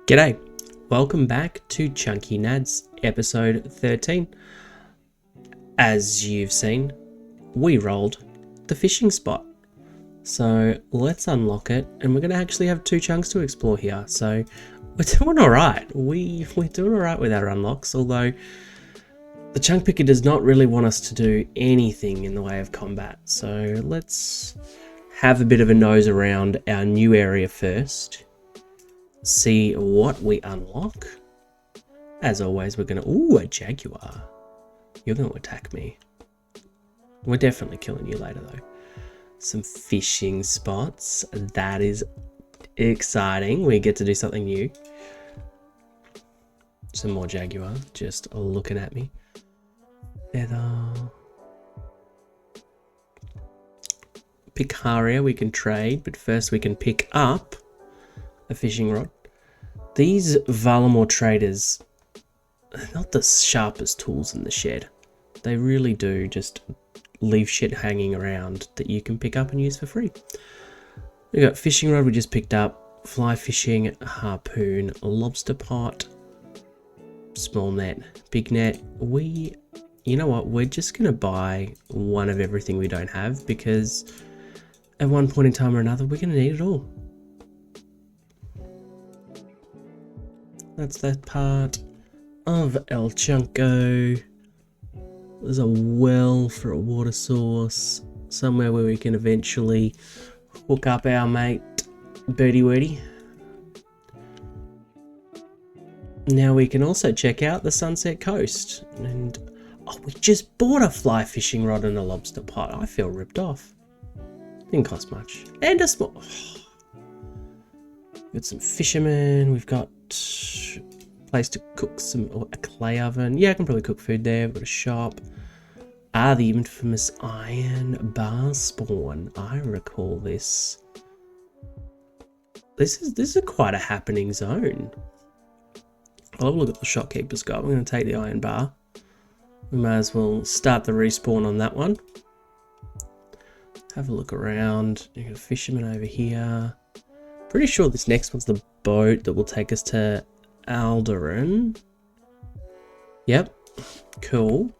G'day, welcome back to ChunkyNadz episode 13. As you've seen, we rolled the fishing spot. So let's unlock it, and we're going to actually have two chunks to explore here. So we're doing alright. We're doing alright with our unlocks, although the chunk picker does not really want us to do anything in the way of combat. So let's have a bit of a nose around our new area first. See what we unlock. As always, we're gonna... Ooh, a jaguar. You're gonna attack me. We're definitely killing you later though. Some fishing spots. That is exciting. We get to do something new. Some more jaguar just looking at me. Feather. Heeeeere we can trade, but first we can pick up a fishing rod. These Valamore traders are not the sharpest tools in the shed. They really do just leave shit hanging around that you can pick up and use for free. We got fishing rod we just picked up, fly fishing, harpoon, lobster pot, small net, big net. You know what, we're just gonna buy one of everything we don't have, because at one point in time or another we're gonna need it all. That's that part of El Chunko. There's a well for a water source, somewhere where we can eventually hook up our mate Birdie Wordy. Now we can also check out the Sunset Coast. And oh, we just bought a fly fishing rod and a lobster pot. I feel ripped off. Didn't cost much. And a small... Got some fishermen. We've got place to cook some, or a clay oven. Yeah, I can probably cook food there. We've got a shop. The infamous iron bar spawn. I recall this. This is quite a happening zone. I'll have a look at the shopkeeper's guide. I'm going to take the iron bar. We may as well start the respawn on that one. Have a look around. You got a fisherman over here. Pretty sure this next one's the boat that will take us to Alderaan. Yep, cool.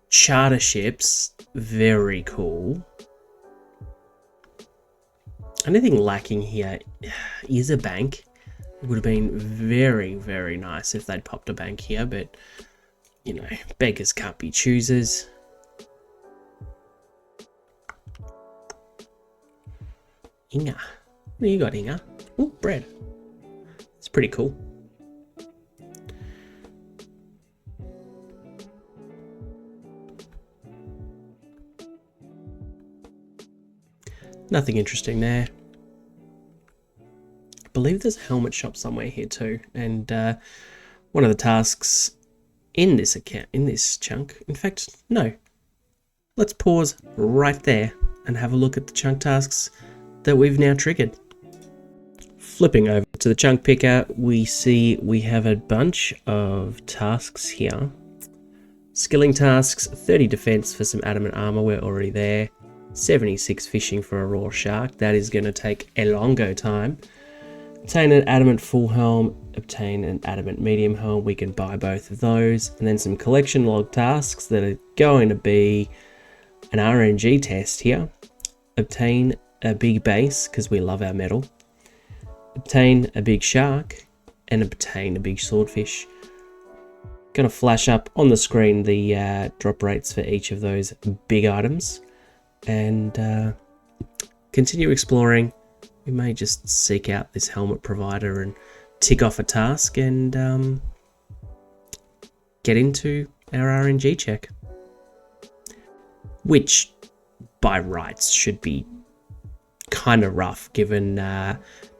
Charter ships, very cool. Anything lacking here is a bank. It would have been very, very nice if they'd popped a bank here, but you know, beggars can't be choosers. Inga. What do you got, Inga? Oh, bread. It's pretty cool. Nothing interesting there. I believe there's a helmet shop somewhere here too, and one of the tasks in this account, in this chunk. In fact, no. Let's pause right there and have a look at the chunk tasks that we've now triggered. Flipping over to the chunk picker, we see we have a bunch of tasks here. Skilling tasks, 30 defense for some adamant armor, we're already there. 76 fishing for a raw shark, that is going to take a longo time. Obtain an adamant full helm, obtain an adamant medium helm, we can buy both of those. And then some collection log tasks that are going to be an RNG test here. Obtain a big base, because we love our metal. Obtain a big shark, and obtain a big swordfish. Gonna flash up on the screen the drop rates for each of those big items, and continue exploring. We may just seek out this helmet provider and tick off a task and get into our RNG check, which by rights should be kind of rough, given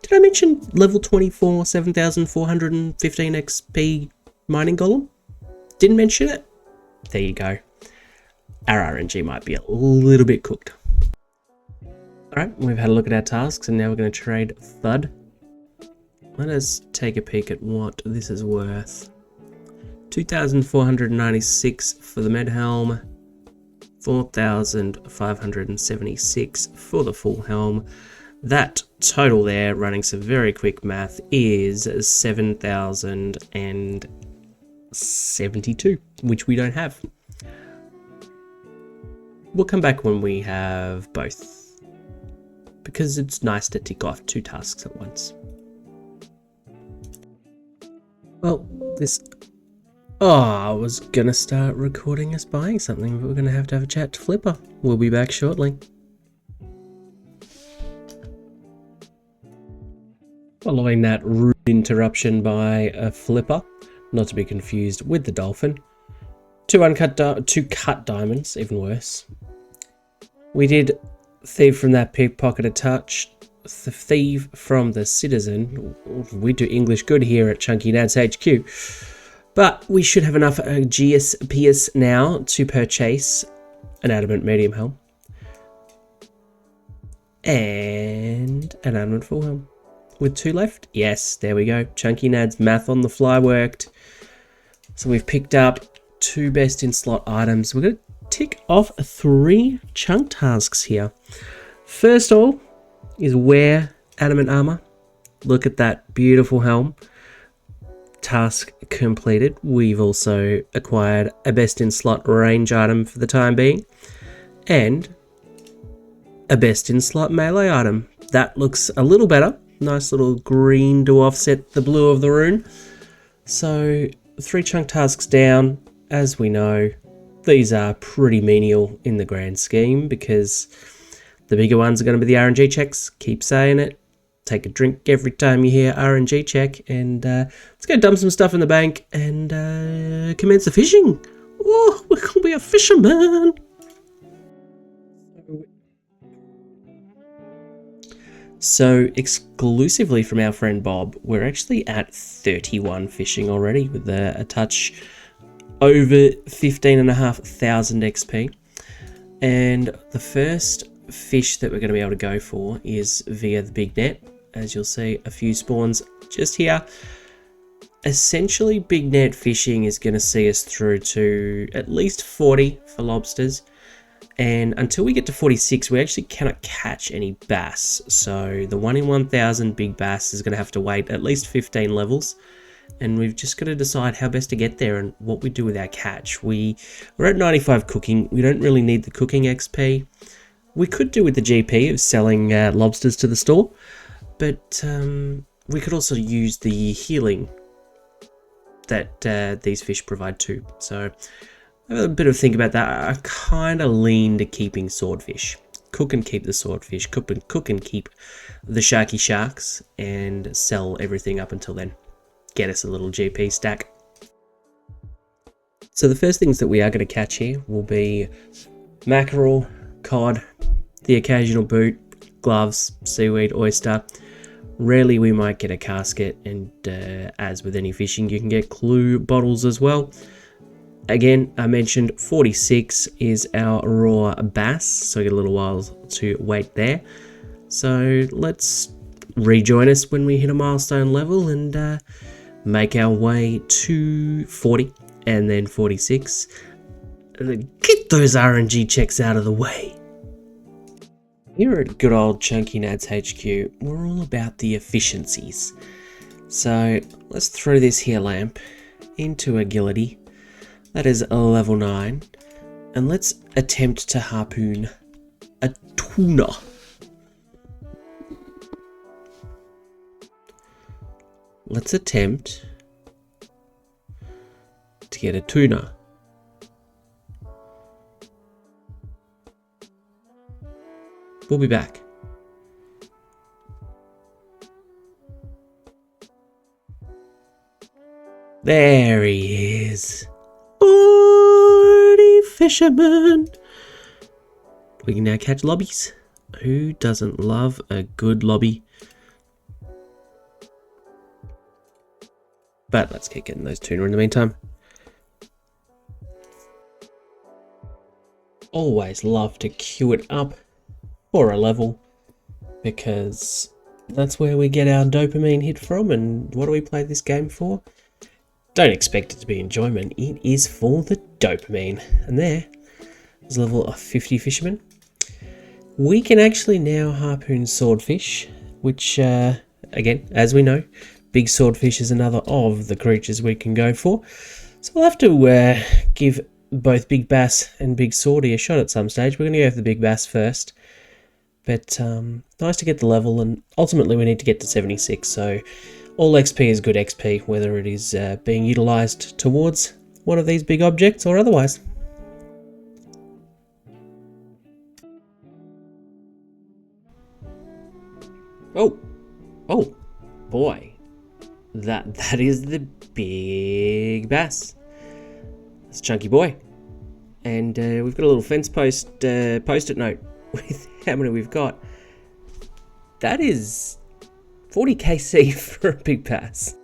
did I mention level 24 7415 XP mining golem? Didn't mention it? There you go. Our RNG might be a little bit cooked. Alright, we've had a look at our tasks and now we're going to trade Thud. Let us take a peek at what this is worth. 2,496 for the med helm, 4,576 for the full helm. That total there, running some very quick math, is 7,072, which we don't have. We'll come back when we have both, because it's nice to tick off 2 tasks at once. Well, I was gonna start recording us buying something, but we're gonna have a chat to Flipper. We'll be back shortly. Following that rude interruption by a Flipper, not to be confused with the dolphin, 2 cut diamonds, even worse. We did thieve from that pickpocket a touch, thieve from the citizen. We do English good here at ChunkyNadz HQ. But we should have enough GSPs now to purchase an adamant medium helm and an adamant full helm. With 2 left? Yes, there we go. ChunkyNadz math on the fly worked. So we've picked up 2 best in slot items. We're going to tick off 3 chunk tasks here. First of all is wear adamant armor. Look at that beautiful helm. Task completed. We've also acquired a best in slot range item for the time being, and a best in slot melee item. That looks a little better. Nice little green to offset the blue of the rune. So 3 chunk tasks down. As we know, these are pretty menial in the grand scheme, because the bigger ones are going to be the RNG checks. Keep saying it. Take a drink every time you hear RNG check, and let's go dump some stuff in the bank and commence the fishing. Oh, we're gonna be a fisherman. So exclusively from our friend Bob, we're actually at 31 fishing already, with a touch over 15,500 XP. And the first fish that we're going to be able to go for is via the big net. As you'll see, a few spawns just here. Essentially, big net fishing is going to see us through to at least 40 for lobsters. And until we get to 46, we actually cannot catch any bass. So the 1 in 1,000 big bass is going to have to wait at least 15 levels. And we've just got to decide how best to get there and what we do with our catch. We're at 95 cooking. We don't really need the cooking XP. We could do with the GP of selling lobsters to the store. But we could also use the healing that these fish provide too. So have a bit of think about that. I kind of lean to keeping swordfish. Cook and keep the swordfish. Cook and keep the sharky sharks, and sell everything up until then. Get us a little GP stack. So the first things that we are going to catch here will be mackerel, cod, the occasional boot, gloves, seaweed, oyster. Rarely we might get a casket, and as with any fishing, you can get clue bottles as well. Again, I mentioned 46 is our raw bass, so we get a little while to wait there. So let's rejoin us when we hit a milestone level and make our way to 40 and then 46. And then get those RNG checks out of the way. Here at good old ChunkyNadz HQ, we're all about the efficiencies. So let's throw this here lamp into agility. That is a level 9. And let's attempt to harpoon a tuna. Let's attempt to get a tuna. We'll be back. There he is. 40 fishermen. We can now catch lobbies. Who doesn't love a good lobby? But let's keep getting those tuna in the meantime. Always love to queue it up for a level, because that's where we get our dopamine hit from. And what do we play this game for? Don't expect it to be enjoyment, it is for the dopamine. And there's a level of 50 fishermen. We can actually now harpoon swordfish, which, again, as we know, big swordfish is another of the creatures we can go for. So we'll have to give both big bass and big swordie a shot at some stage. We're going to go for the big bass first. But nice to get the level, and ultimately we need to get to 76, so all XP is good XP, whether it is being utilised towards one of these big objects or otherwise. Oh boy, that is the big bass. That's a chunky boy, and we've got a little fence post-it note with how many we've got. That is 40 kc for a big bass.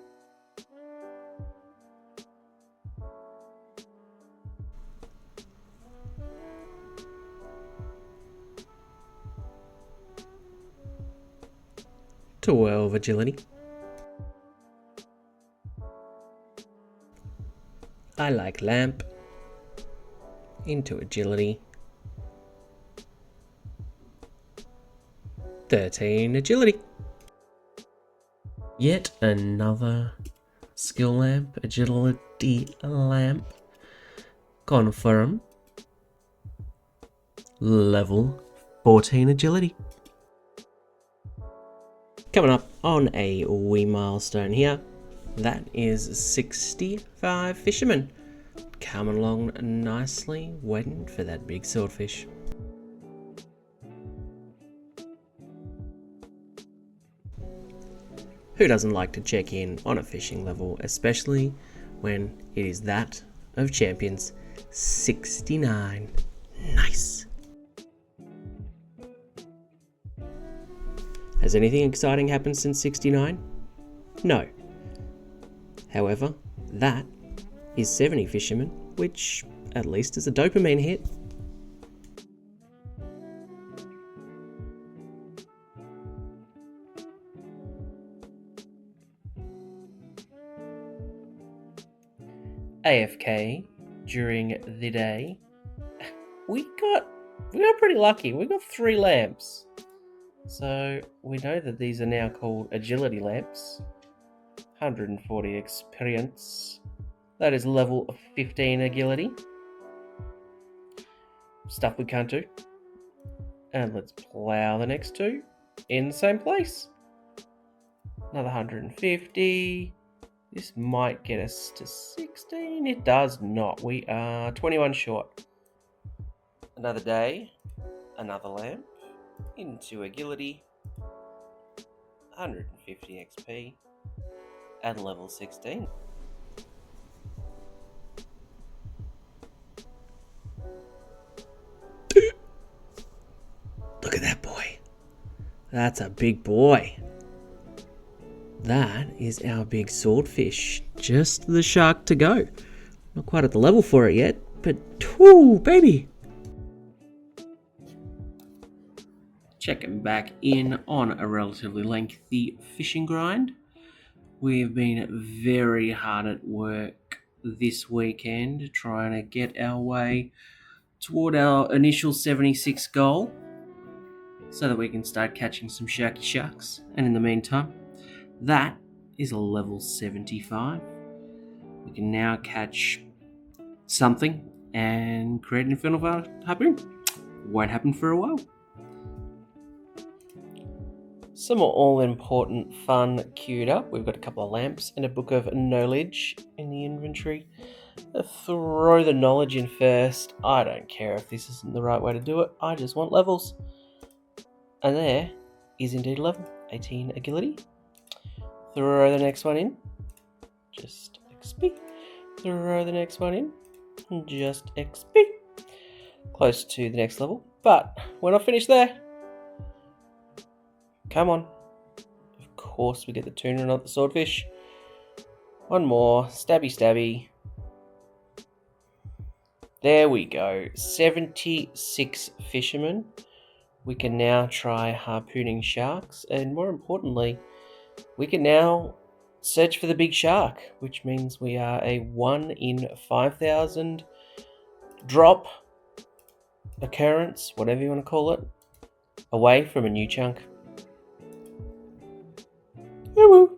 .12 agility. I like lamp. Into agility. 13 agility. Yet another skill lamp, agility lamp. Confirm. Level 14 agility. Coming up on a wee milestone here. That is 65 fishermen. Coming along nicely, waiting for that big swordfish. Who doesn't like to check in on a fishing level, especially when it is that of champions? 69. Nice. Has anything exciting happened since 69? No. However, that is 70 fishermen, which at least is a dopamine hit. AFK during the day. We got pretty lucky. We got 3 lamps. So we know that these are now called agility lamps. 140 experience. That is level 15 agility. Stuff we can't do. And let's plow the next 2 in the same place. Another 150. This might get us to 16. It does not. We are 21 short. Another day. Another lamp. Into agility. 150 XP. And level 16. Look at that boy. That's a big boy. That is our big swordfish. Just the shark to go. Not quite at the level for it yet, but whoo, baby. Checking back in on a relatively lengthy fishing grind. We've been very hard at work this weekend trying to get our way toward our initial 76 goal so that we can start catching some sharky sharks. And in the meantime, that is a level 75. We can now catch something and create an infernal harpoon. Won't happen for a while. Some more all-important fun queued up. We've got a couple of lamps and a book of knowledge in the inventory. Throw the knowledge in first. I don't care if this isn't the right way to do it. I just want levels. And there is indeed a level. 18 agility. Throw the next one in. Just XP. Throw the next one in. Just XP. Close to the next level. But we're not finished there. Come on. Of course we get the tuna, not the swordfish. One more. Stabby stabby. There we go. 76 fishermen. We can now try harpooning sharks. And more importantly, we can now search for the big shark, which means we are a 1 in 5,000 drop occurrence, whatever you want to call it. away from a new chunk. Woo-woo.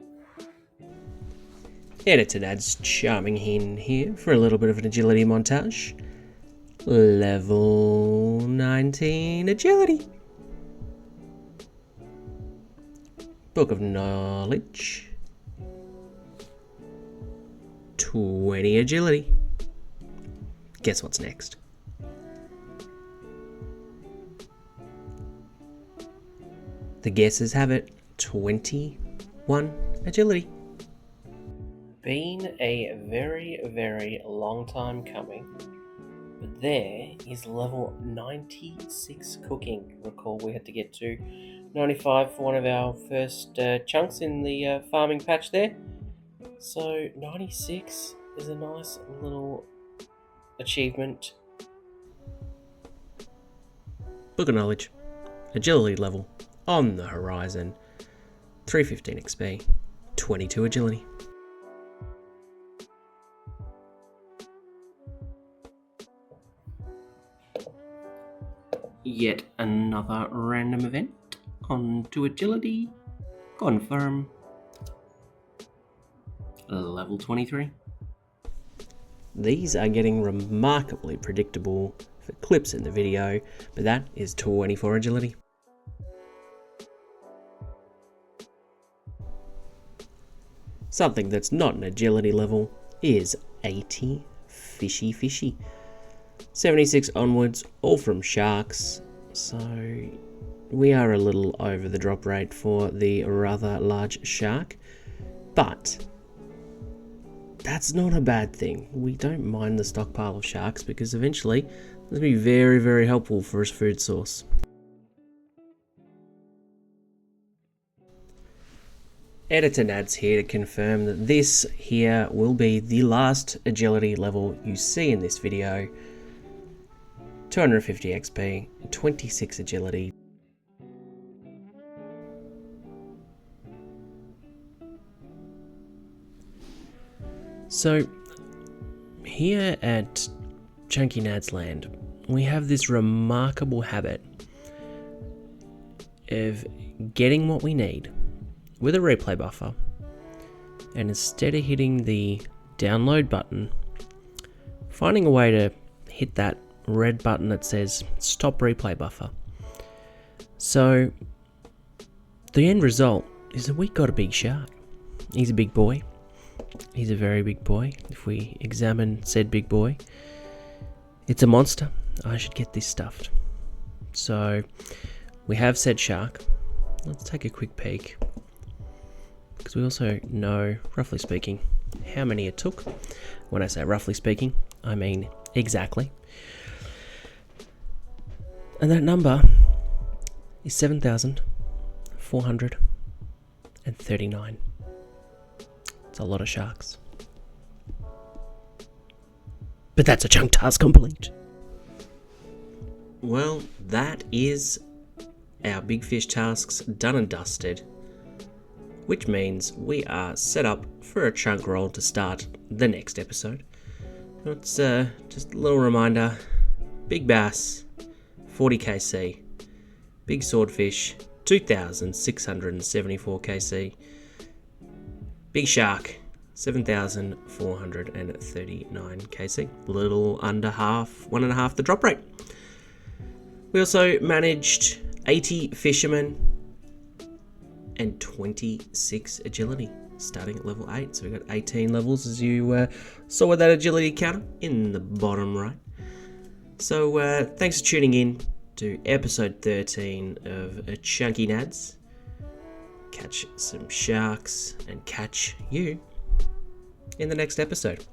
ChunkyNadz charming hen here for a little bit of an agility montage. Level 19 agility. Book of knowledge. 20 agility. Guess what's next? The guesses have it. 21 agility. Been a very, very long time coming, but there is level 96 cooking. Recall we had to get to 95 for one of our first chunks in the farming patch there. So 96 is a nice little achievement. Book of knowledge, agility level on the horizon. 315 XP, 22 agility. Yet another random event. On to agility. Confirm. Level 23. These are getting remarkably predictable for clips in the video, but that is 24 agility. Something that's not an agility level is 80 Fishy. 76 onwards, all from sharks, so we are a little over the drop rate for the rather large shark, but that's not a bad thing. We don't mind the stockpile of sharks because eventually it's going to be very, very helpful for us food source. ChunkNadz here to confirm that this here will be the last agility level you see in this video. 250 XP, 26 agility. So here at ChunkyNadz land, we have this remarkable habit of getting what we need with a replay buffer, and instead of hitting the download button, finding a way to hit that red button that says stop replay buffer. So the end result is that we got a big shark. He's a big boy. He's a very big boy. If we examine said big boy, it's a monster. I should get this stuffed. So we have said shark. Let's take a quick peek, because we also know, roughly speaking, how many it took. When I say roughly speaking, I mean exactly. And that number is 7,439. It's a lot of sharks. But that's a chunk task complete. Well, that is our big fish tasks done and dusted, which means we are set up for a chunk roll to start the next episode. It's just a little reminder: big bass, 40 kc, big swordfish, 2,674 kc, big shark, 7,439 kc, a little under half, 1.5 the drop rate. We also managed 80 fishermen and 26 agility, starting at level 8. So we got 18 levels, as you saw with that agility counter in the bottom right. So thanks for tuning in to episode 13 of ChunkyNadz. Catch some sharks and catch you in the next episode.